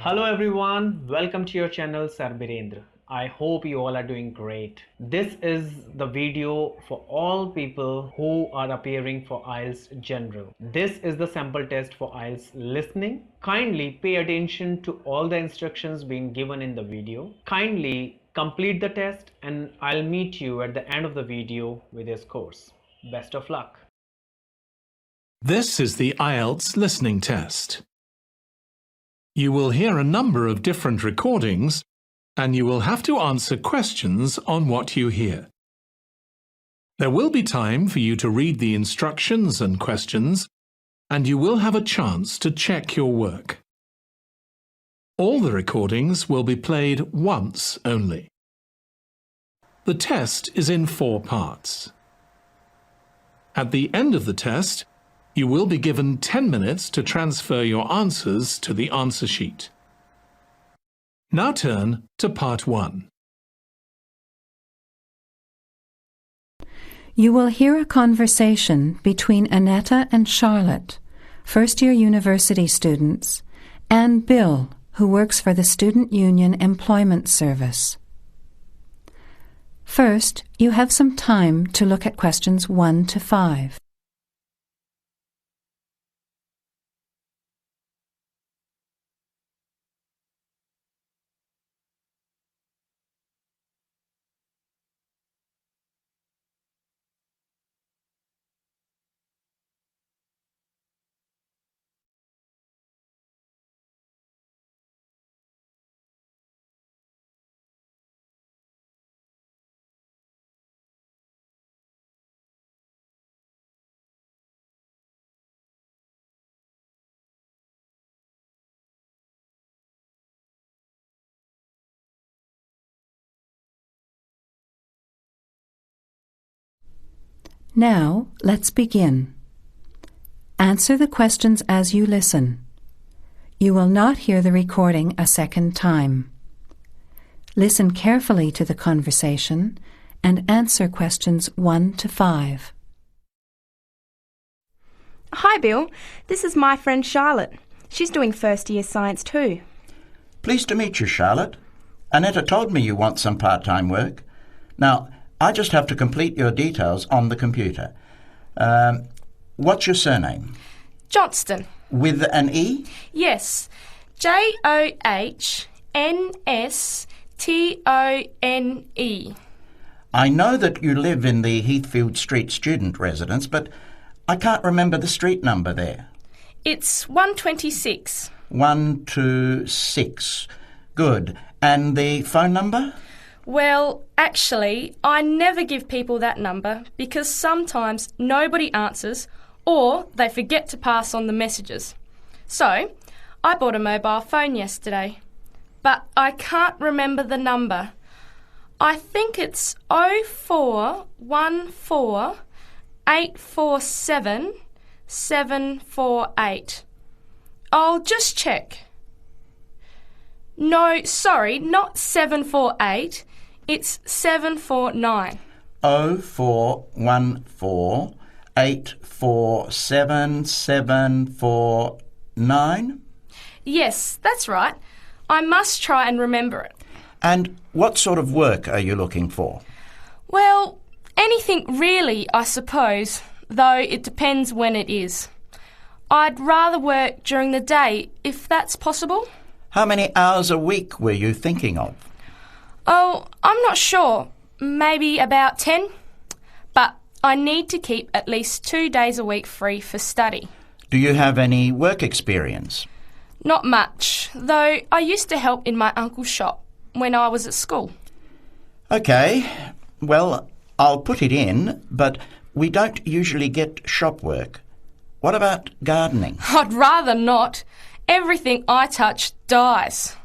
Hello everyone, welcome to your channel Sir Birendra. I hope you all are doing great. This is the video for all people who are appearing for IELTS General. This is the sample test for IELTS listening. Kindly pay attention to all the instructions being given in the video. Kindly complete the test and I'll meet you at the end of the video with your scores. Best of luck. This is the IELTS listening test. You will hear a number of different recordings and you will have to answer questions on what you hear. There will be time for you to read the instructions and questions, and you will have a chance to check your work. All the recordings will be played once only. The test is in 4 parts. At the end of the test, you will be given 10 minutes to transfer your answers to the answer sheet. Now turn to part 1. You will hear a conversation between Annetta and Charlotte, first-year university students, and Bill, who works for the Student Union Employment Service. First, you have some time to look at questions 1 to 5. Now, let's begin. Answer the questions as you listen. You will not hear the recording a second time. Listen carefully to the conversation and answer questions 1 to 5. Hi Bill, this is my friend Charlotte. She's doing first year science too. Pleased to meet you, Charlotte. Annetta told me you want some part-time work. Now, I just have to complete your details on the computer. What's your surname? Johnston. With an E? Yes, Johnstone. I know that you live in the Heathfield Street student residence, but I can't remember the street number there. It's 126. 126. Good. And the phone number? Well, actually, I never give people that number because sometimes nobody answers or they forget to pass on the messages. So, I bought a mobile phone yesterday, but I can't remember the number. I think it's 0414 847 748. I'll just check. No, sorry, not 748. It's 749. 0414 847 749? Yes, that's right. I must try and remember it. And what sort of work are you looking for? Well, anything really, I suppose, though it depends when it is. I'd rather work during the day, if that's possible. How many hours a week were you thinking of? Oh, I'm not sure. Maybe about 10. But I need to keep at least 2 days a week free for study. Do you have any work experience? Not much, though I used to help in my uncle's shop when I was at school. OK. Well, I'll put it in, but we don't usually get shop work. What about gardening? I'd rather not. Everything I touch dies.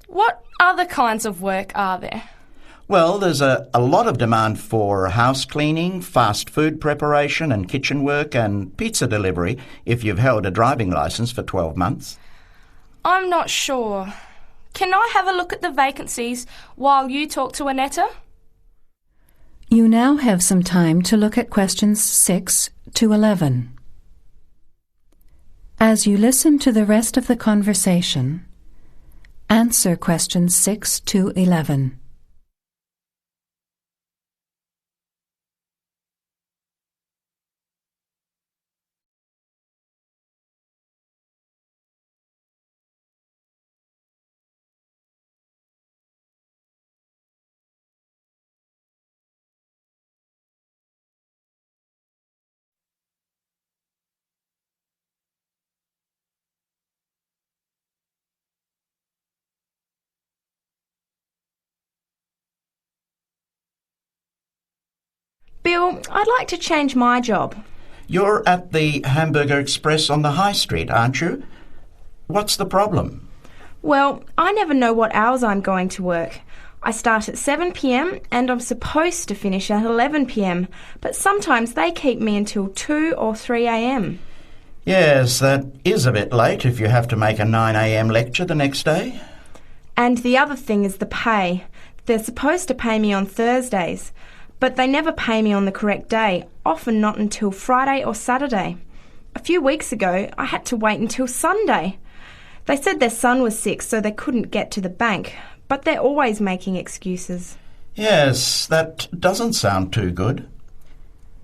What other kinds of work are there? Well, there's a lot of demand for house cleaning, fast food preparation and kitchen work and pizza delivery if you've held a driving licence for 12 months. I'm not sure. Can I have a look at the vacancies while you talk to Annetta? You now have some time to look at questions 6 to 11. As you listen to the rest of the conversation, Answer questions 6 to 11. Bill, I'd like to change my job. You're at the Hamburger Express on the High Street, aren't you? What's the problem? Well, I never know what hours I'm going to work. I start at 7 p.m. and I'm supposed to finish at 11 p.m, but sometimes they keep me until 2 or 3 a.m. Yes, that is a bit late if you have to make a 9 a.m. lecture the next day. And the other thing is the pay. They're supposed to pay me on Thursdays, but they never pay me on the correct day, often not until Friday or Saturday. A few weeks ago, I had to wait until Sunday. They said their son was sick, so they couldn't get to the bank, but they're always making excuses. Yes, that doesn't sound too good.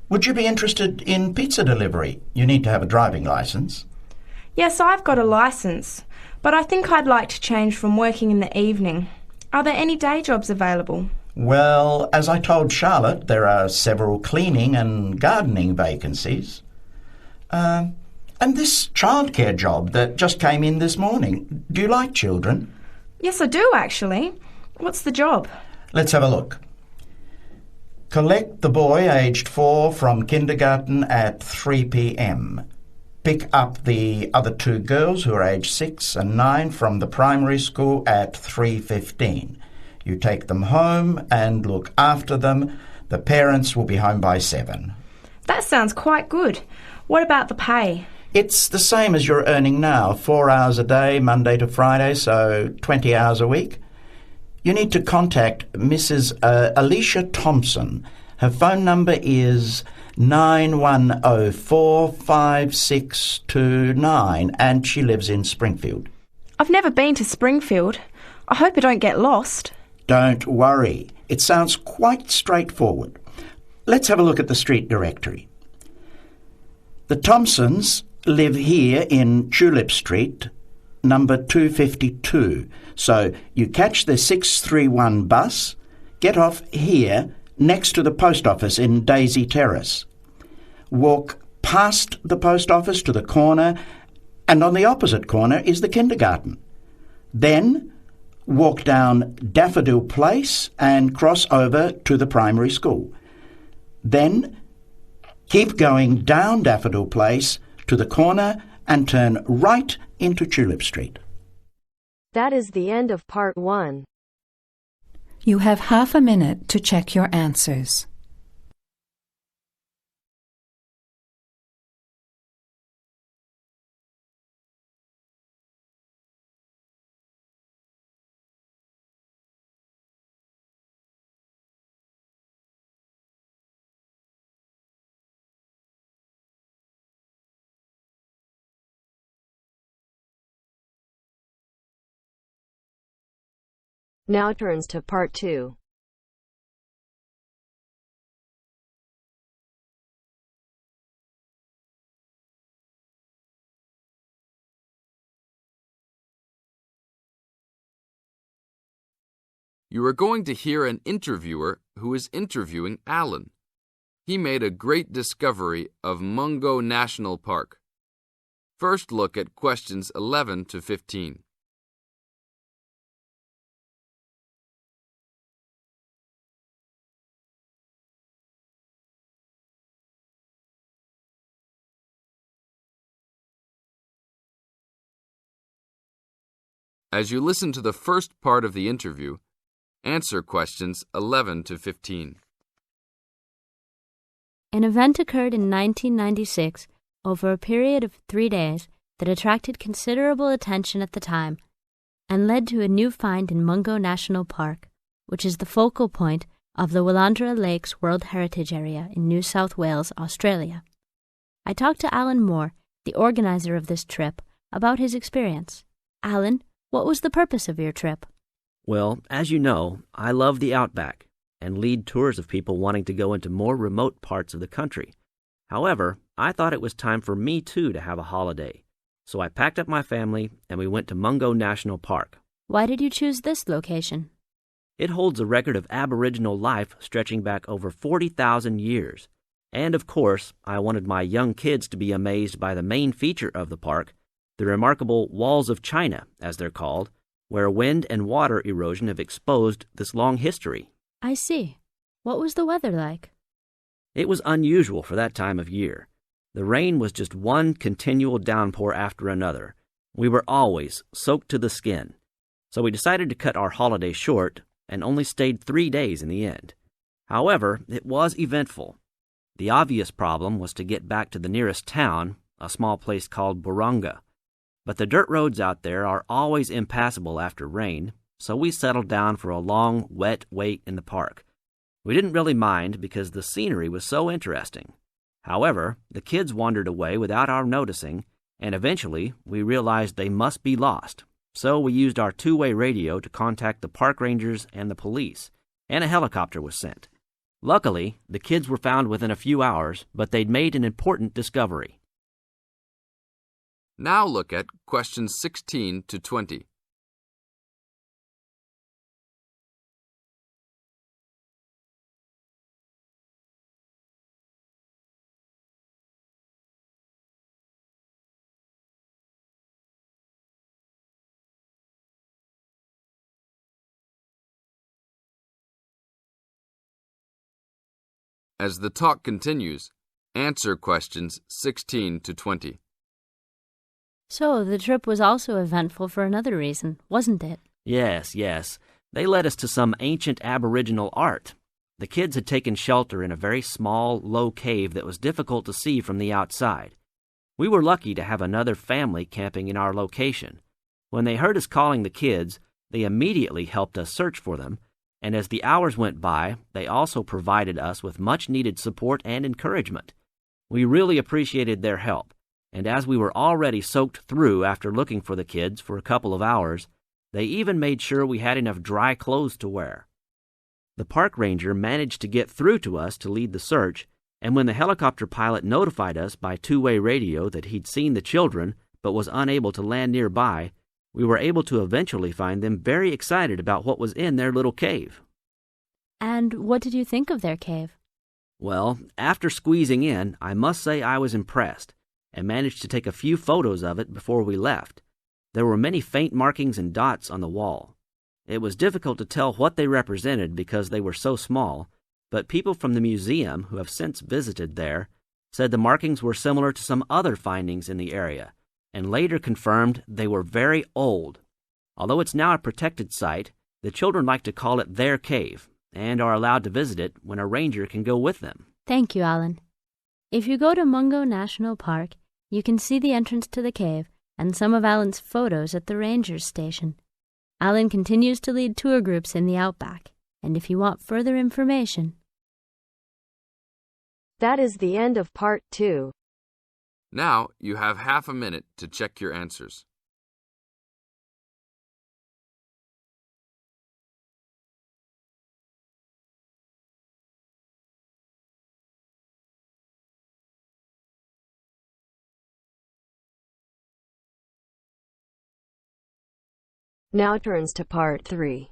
Would you be interested in pizza delivery? You need to have a driving licence. Yes, I've got a licence, but I think I'd like to change from working in the evening. Are there any day jobs available? Well, as I told Charlotte, there are several cleaning and gardening vacancies. And this childcare job that just came in this morning. Do you like children? Yes, I do, actually. What's the job? Let's have a look. Collect the boy aged 4 from kindergarten at 3 p.m. Pick up the other 2 girls who are aged 6 and 9 from the primary school at 3:15. You take them home and look after them. The parents will be home by 7. That sounds quite good. What about the pay? It's the same as you're earning now, 4 hours a day, Monday to Friday, so 20 hours a week. You need to contact Mrs. Alicia Thompson. Her phone number is 91045629 and she lives in Springfield. I've never been to Springfield. I hope I don't get lost. Don't worry. It sounds quite straightforward. Let's have a look at the street directory. The Thompsons live here in Tulip Street, number 252. So you catch the 631 bus, get off here next to the post office in Daisy Terrace. Walk past the post office to the corner, and on the opposite corner is the kindergarten. Then walk down Daffodil Place and cross over to the primary school. Then keep going down Daffodil Place to the corner and turn right into Tulip Street. That is the end of part 1. You have half a minute to check your answers. Now turns to part 2. You are going to hear an interviewer who is interviewing Alan. He made a great discovery of Mungo National Park. First look at questions 11 to 15. As you listen to the first part of the interview, answer questions 11 to 15. An event occurred in 1996 over a period of 3 days that attracted considerable attention at the time and led to a new find in Mungo National Park, which is the focal point of the Willandra Lakes World Heritage Area in New South Wales, Australia. I talked to Alan Moore, the organizer of this trip, about his experience. Alan, What was the purpose of your trip? Well, as you know, I love the outback and lead tours of people wanting to go into more remote parts of the country. However, I thought it was time for me too to have a holiday. So I packed up my family and we went to Mungo National Park. Why did you choose this location? It holds a record of Aboriginal life stretching back over 40,000 years. And of course, I wanted my young kids to be amazed by the main feature of the park, the remarkable Walls of China, as they're called, where wind and water erosion have exposed this long history. I see. What was the weather like? It was unusual for that time of year. The rain was just one continual downpour after another. We were always soaked to the skin. So we decided to cut our holiday short and only stayed 3 days in the end. However, it was eventful. The obvious problem was to get back to the nearest town, a small place called Burunga. But the dirt roads out there are always impassable after rain, so we settled down for a long, wet wait in the park. We didn't really mind because the scenery was so interesting. However, the kids wandered away without our noticing, and eventually we realized they must be lost. So we used our two-way radio to contact the park rangers and the police, and a helicopter was sent. Luckily, the kids were found within a few hours, but they'd made an important discovery. Now look at questions 16 to 20. As the talk continues, answer questions 16 to 20. So, the trip was also eventful for another reason, wasn't it? Yes. They led us to some ancient Aboriginal art. The kids had taken shelter in a very small, low cave that was difficult to see from the outside. We were lucky to have another family camping in our location. When they heard us calling the kids, they immediately helped us search for them, and as the hours went by, they also provided us with much-needed support and encouragement. We really appreciated their help, and as we were already soaked through after looking for the kids for a couple of hours, they even made sure we had enough dry clothes to wear. The park ranger managed to get through to us to lead the search, and when the helicopter pilot notified us by two-way radio that he'd seen the children but was unable to land nearby, we were able to eventually find them very excited about what was in their little cave. And what did you think of their cave? Well, after squeezing in, I must say I was impressed, and managed to take a few photos of it before we left. There were many faint markings and dots on the wall. It was difficult to tell what they represented because they were so small, but people from the museum who have since visited there said the markings were similar to some other findings in the area, and later confirmed they were very old. Although it's now a protected site, the children like to call it their cave, and are allowed to visit it when a ranger can go with them. Thank you, Alan. If you go to Mungo National Park, you can see the entrance to the cave and some of Alan's photos at the ranger's station. Alan continues to lead tour groups in the outback, and if you want further information... That is the end of part 2. Now you have half a minute to check your answers. Now turns to part 3.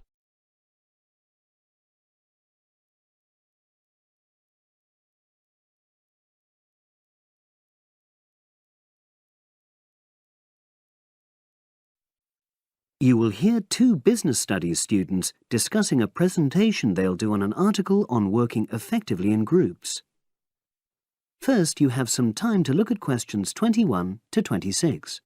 You will hear two business studies students discussing a presentation they'll do on an article on working effectively in groups. First, you have some time to look at questions 21 to 26.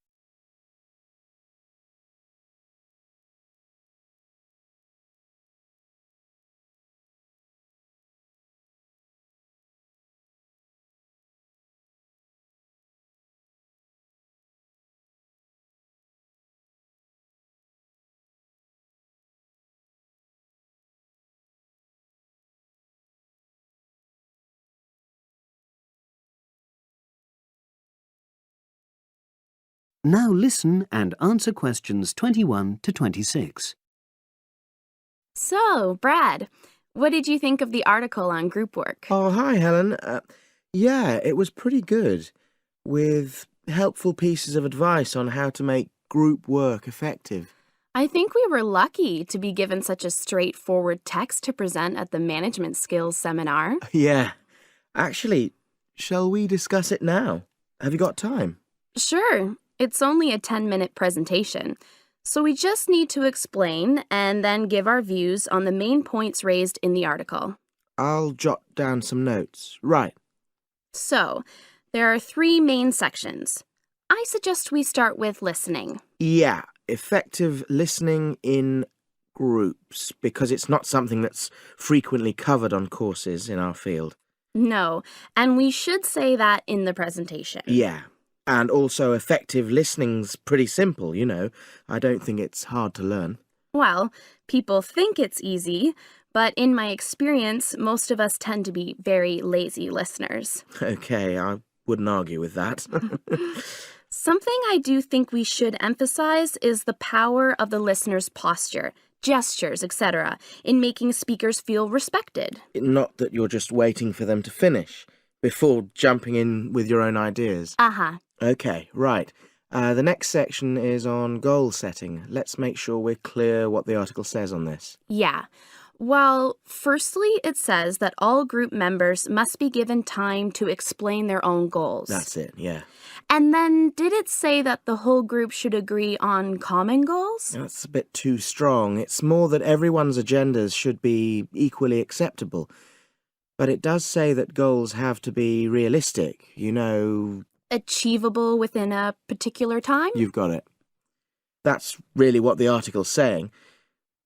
Now listen and answer questions 21 to 26. So, Brad, what did you think of the article on group work? Oh, hi, Helen. Yeah, it was pretty good, with helpful pieces of advice on how to make group work effective. I think we were lucky to be given such a straightforward text to present at the management skills seminar. Yeah. Actually, shall we discuss it now? Have you got time? Sure, it's only a 10-minute presentation, so we just need to explain and then give our views on the main points raised in the article. I'll jot down some notes. Right. So, there are 3 main sections. I suggest we start with listening. Yeah, effective listening in groups, because it's not something that's frequently covered on courses in our field. No, and we should say that in the presentation. Yeah, and also effective listening's pretty simple, you know. I don't think it's hard to learn. Well, people think it's easy, but in my experience, most of us tend to be very lazy listeners. Okay, I wouldn't argue with that. Something I do think we should emphasize is the power of the listener's posture, gestures, etc., in making speakers feel respected. Not that you're just waiting for them to finish before jumping in with your own ideas. Uh-huh. Okay, right. The next section is on goal setting. Let's make sure we're clear what the article says on this. Yeah. Well, firstly, it says that all group members must be given time to explain their own goals. That's it, yeah. And then, did it say that the whole group should agree on common goals? That's a bit too strong. It's more that everyone's agendas should be equally acceptable. But it does say that goals have to be realistic, you know. Achievable within a particular time? You've got it. That's really what the article's saying.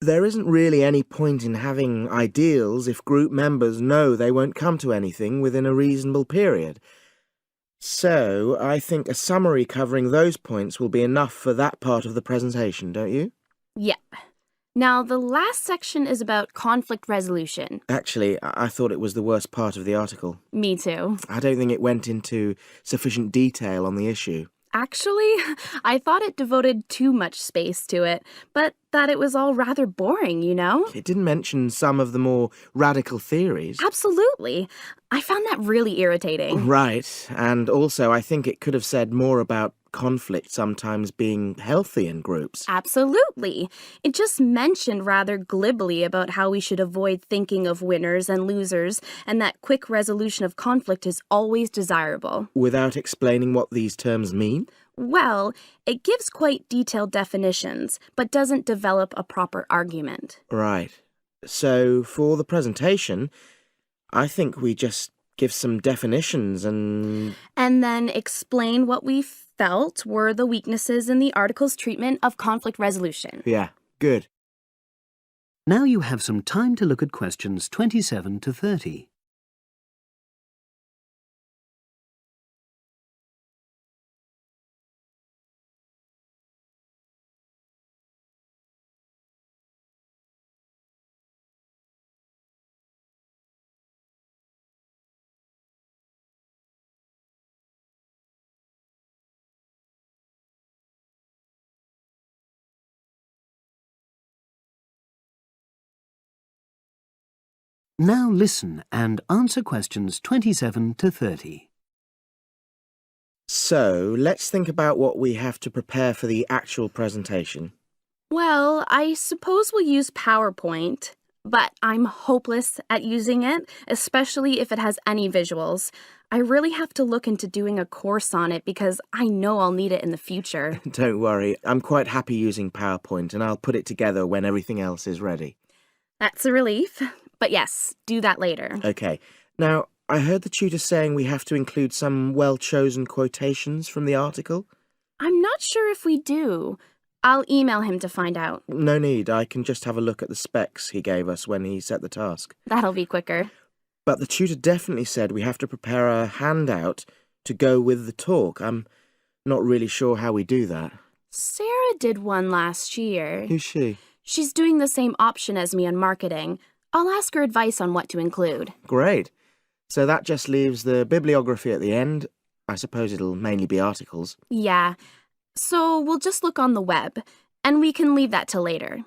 There isn't really any point in having ideals if group members know they won't come to anything within a reasonable period. So, I think a summary covering those points will be enough for that part of the presentation, don't you? Yep. Now, the last section is about conflict resolution. Actually, I thought it was the worst part of the article. Me too. I don't think it went into sufficient detail on the issue. Actually, I thought it devoted too much space to it, but that it was all rather boring, you know? It didn't mention some of the more radical theories. Absolutely. I found that really irritating. Right, and also I think it could have said more about conflict sometimes being healthy in groups. Absolutely. It just mentioned rather glibly about how we should avoid thinking of winners and losers, and that quick resolution of conflict is always desirable. Without explaining what these terms mean? Well, it gives quite detailed definitions, but doesn't develop a proper argument. Right. So, for the presentation, I think we just give some definitions and then explain what we felt were the weaknesses in the article's treatment of conflict resolution. Yeah, good. Now you have some time to look at questions 27 to 30. Now listen and answer questions 27 to 30. So, let's think about what we have to prepare for the actual presentation. Well, I suppose we'll use PowerPoint, but I'm hopeless at using it, especially if it has any visuals. I really have to look into doing a course on it because I know I'll need it in the future. Don't worry, I'm quite happy using PowerPoint and I'll put it together when everything else is ready. That's a relief. But yes, do that later. Okay. Now, I heard the tutor saying we have to include some well-chosen quotations from the article. I'm not sure if we do. I'll email him to find out. No need. I can just have a look at the specs he gave us when he set the task. That'll be quicker. But the tutor definitely said we have to prepare a handout to go with the talk. I'm not really sure how we do that. Sarah did one last year. Who's she? She's doing the same option as me on marketing. I'll ask her advice on what to include. Great. So that just leaves the bibliography at the end. I suppose it'll mainly be articles. Yeah. so we'll just look on the web, and we can leave that till later.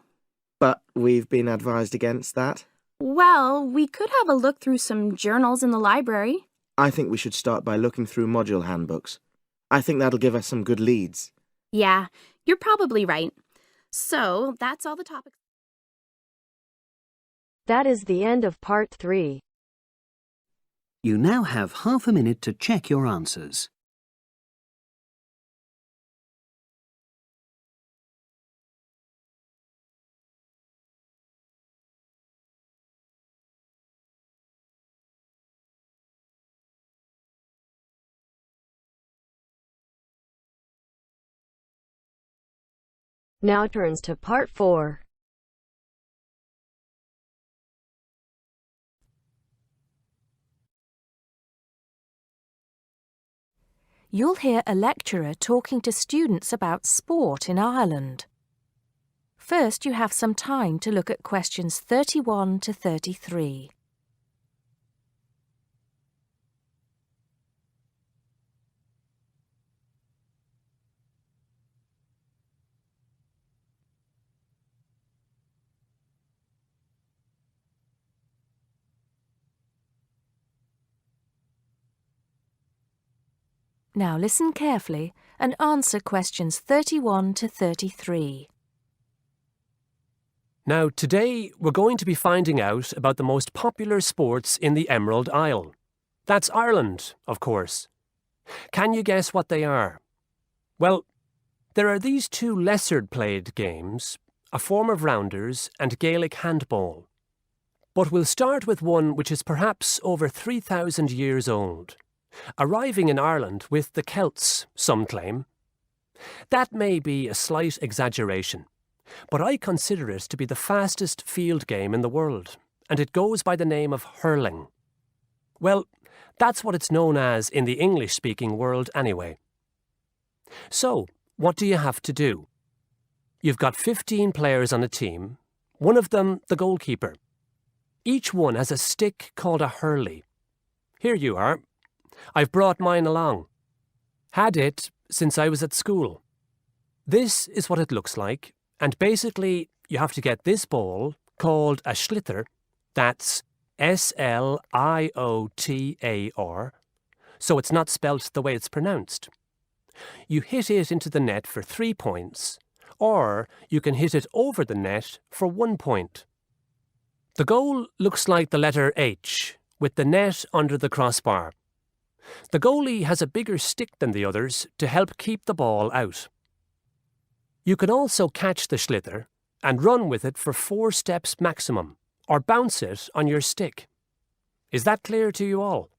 But we've been advised against that. Well, we could have a look through some journals in the library. I think we should start by looking through module handbooks. I think that'll give us some good leads. Yeah, you're probably right. So, that's all the topics. That is the end of part 3. You now have half a minute to check your answers. Now turns to part 4. You'll hear a lecturer talking to students about sport in Ireland. First, you have some time to look at questions 31 to 33. Now listen carefully and answer questions 31 to 33. Now, today we're going to be finding out about the most popular sports in the Emerald Isle. That's Ireland, of course. Can you guess what they are? Well, there are these two lesser-played games, a form of rounders and Gaelic handball. But we'll start with one which is perhaps over 3,000 years old, arriving in Ireland with the Celts, some claim. That may be a slight exaggeration, but I consider it to be the fastest field game in the world, and it goes by the name of hurling. Well, that's what it's known as in the English-speaking world anyway. So, what do you have to do? You've got 15 players on a team, one of them the goalkeeper. Each one has a stick called a hurley. Here you are. I've brought mine along. Had it since I was at school. This is what it looks like, and basically you have to get this ball, called a sliotar, that's S-L-I-O-T-A-R, so it's not spelt the way it's pronounced. You hit it into the net for 3 points, or you can hit it over the net for 1 point. The goal looks like the letter H, with the net under the crossbar. The goalie has a bigger stick than the others to help keep the ball out. You can also catch the sliotar and run with it for 4 steps maximum, or bounce it on your stick. Is that clear to you all?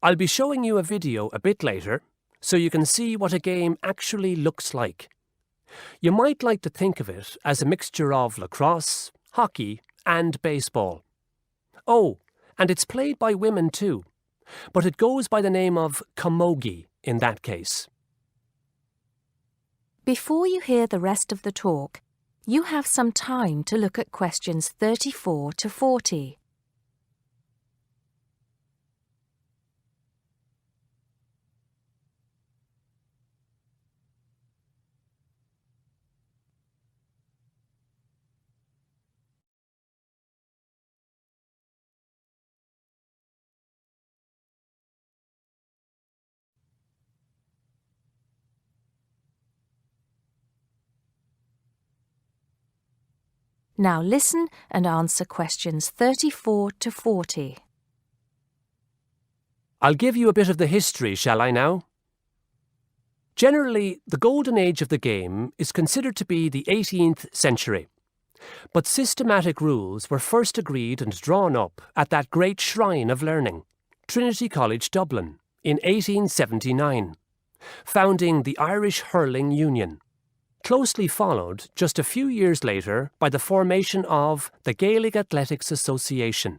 I'll be showing you a video a bit later, so you can see what a game actually looks like. You might like to think of it as a mixture of lacrosse, hockey, and baseball. Oh, and it's played by women too, but it goes by the name of camogie in that case. Before you hear the rest of the talk, you have some time to look at questions 34 to 40. Now listen and answer questions 34 to 40. I'll give you a bit of the history, shall I now? Generally, the golden age of the game is considered to be the 18th century. But systematic rules were first agreed and drawn up at that great shrine of learning, Trinity College Dublin, in 1879, founding the Irish Hurling Union, closely followed just a few years later by the formation of the Gaelic Athletics Association.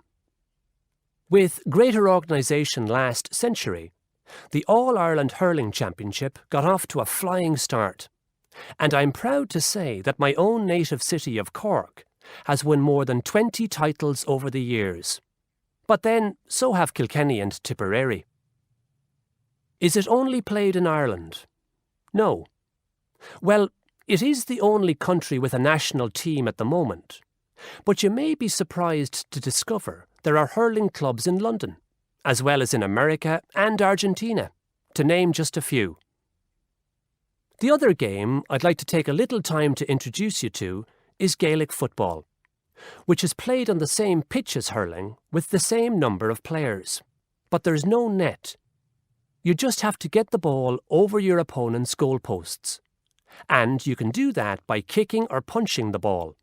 With greater organisation last century, the All-Ireland Hurling Championship got off to a flying start, and I'm proud to say that my own native city of Cork has won more than 20 titles over the years. But then, so have Kilkenny and Tipperary. Is it only played in Ireland? No. Well, it is the only country with a national team at the moment. But you may be surprised to discover there are hurling clubs in London, as well as in America and Argentina, to name just a few. The other game I'd like to take a little time to introduce you to is Gaelic football, which is played on the same pitch as hurling with the same number of players. But there's no net. You just have to get the ball over your opponent's goalposts. And you can do that by kicking or punching the ball.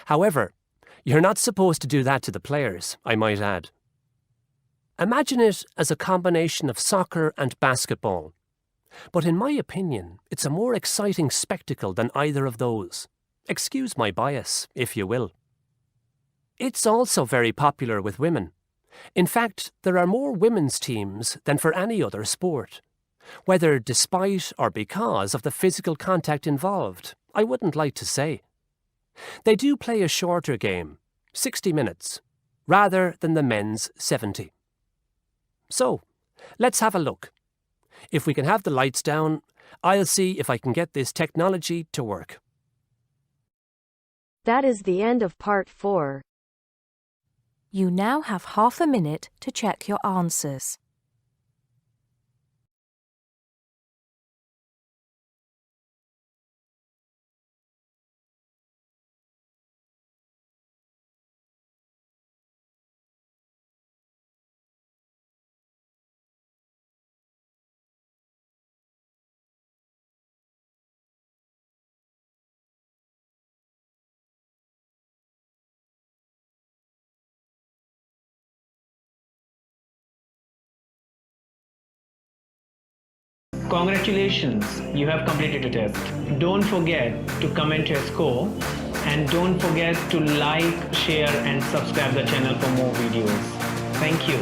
However, you're not supposed to do that to the players, I might add. Imagine it as a combination of soccer and basketball. But in my opinion, it's a more exciting spectacle than either of those. Excuse my bias, if you will. It's also very popular with women. In fact, there are more women's teams than for any other sport. Whether despite or because of the physical contact involved, I wouldn't like to say. They do play a shorter game, 60 minutes, rather than the men's 70. So, let's have a look. If we can have the lights down, I'll see if I can get this technology to work. That is the end of part 4. You now have half a minute to check your answers. Congratulations, you have completed the test. Don't forget to comment your score and don't forget to like, share and subscribe the channel for more videos. Thank you.